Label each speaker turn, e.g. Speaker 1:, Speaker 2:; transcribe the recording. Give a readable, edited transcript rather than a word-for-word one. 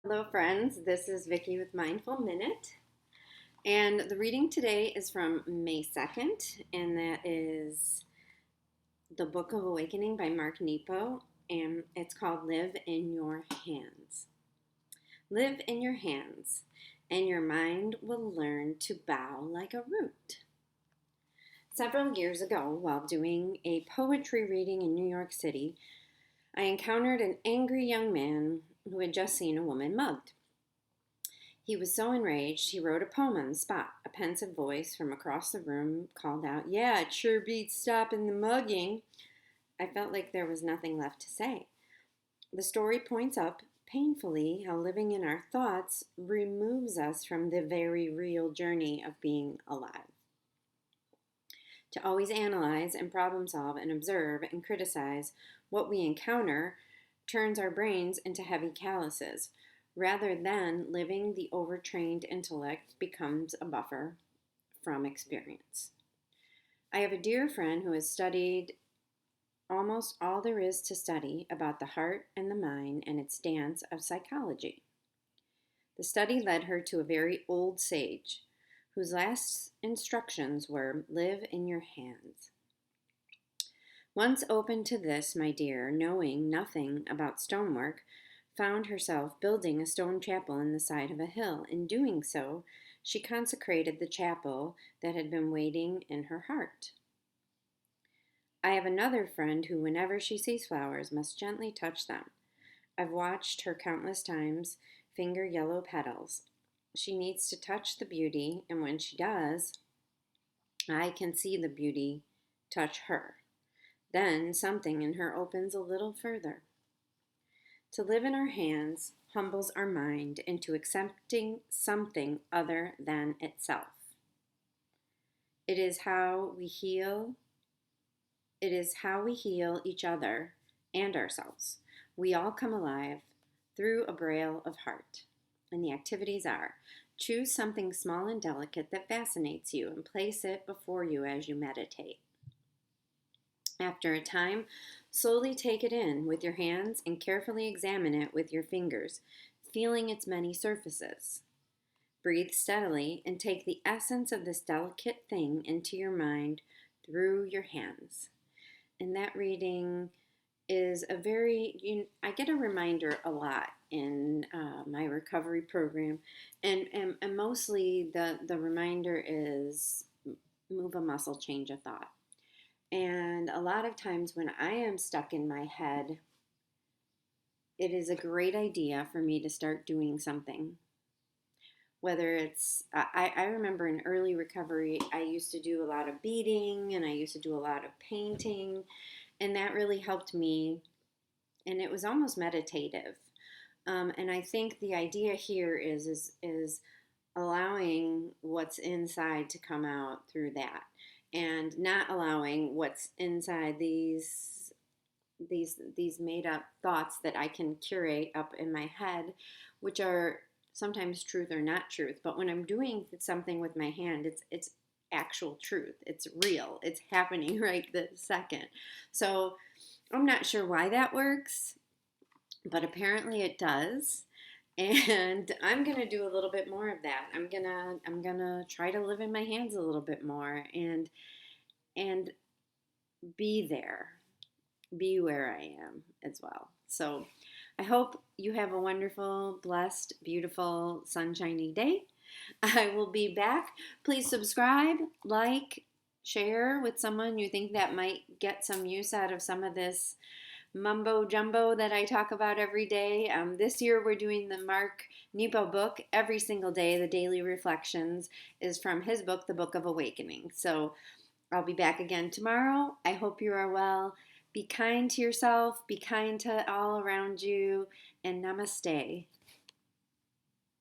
Speaker 1: Hello, friends. This is Vicki with Mindful Minute. And the reading today is from May 2nd, and that is the Book of Awakening by Mark Nepo, and it's called Live in Your Hands. Live in your hands, and your mind will learn to bow like a root. Several years ago, while doing a poetry reading in New York City, I encountered an angry young man who had just seen a woman mugged. He was so enraged, he wrote a poem on the spot. A pensive voice from across the room called out, "Yeah, it sure beats stopping the mugging." I felt like there was nothing left to say. The story points up painfully how living in our thoughts removes us from the very real journey of being alive. To always analyze and problem solve and observe and criticize what we encounter turns our brains into heavy calluses. Rather than living, the overtrained intellect becomes a buffer from experience. I have a dear friend who has studied almost all there is to study about the heart and the mind and its dance of psychology. The study led her to a very old sage whose last instructions were, "Live in your hands." Once open to this, my dear, knowing nothing about stonework, found herself building a stone chapel in the side of a hill. In doing so, she consecrated the chapel that had been waiting in her heart. I have another friend who, whenever she sees flowers, must gently touch them. I've watched her countless times finger yellow petals. She needs to touch the beauty, and when she does, I can see the beauty touch her. Then something in her opens a little further. To live in our hands humbles our mind into accepting something other than itself. It is how we heal. It is how we heal each other and ourselves. We all come alive through a braille of heart. And the activities are: choose something small and delicate that fascinates you and place it before you as you meditate. After a time, slowly take it in with your hands and carefully examine it with your fingers, feeling its many surfaces. Breathe steadily and take the essence of this delicate thing into your mind through your hands. And that reading is I get a reminder a lot in my recovery program, and mostly the reminder is move a muscle, change a thought. And a lot of times when I am stuck in my head, it is a great idea for me to start doing something. Whether it's, I remember in early recovery, I used to do a lot of beading and I used to do a lot of painting, and that really helped me. And it was almost meditative. And I think the idea here is allowing what's inside to come out through that, and not allowing what's inside these made up thoughts that I can curate up in my head, which are sometimes truth or not truth. But when I'm doing something with my hand, it's actual truth. It's real. It's happening right this second. So I'm not sure why that works, but apparently it does. And I'm gonna do a little bit more of that. I'm gonna try to live in my hands a little bit more and be there, be where I am as well. So I hope you have a wonderful, blessed, beautiful, sunshiny day. I will be back. Please subscribe, like, share with someone you think that might get some use out of some of this mumbo jumbo that I talk about every day. This year we're doing the Mark Nepo book every single day. The daily reflections is from his book, The Book of Awakening. So I'll be back again tomorrow. I hope you are well. Be kind to yourself, be kind to all around you, and namaste.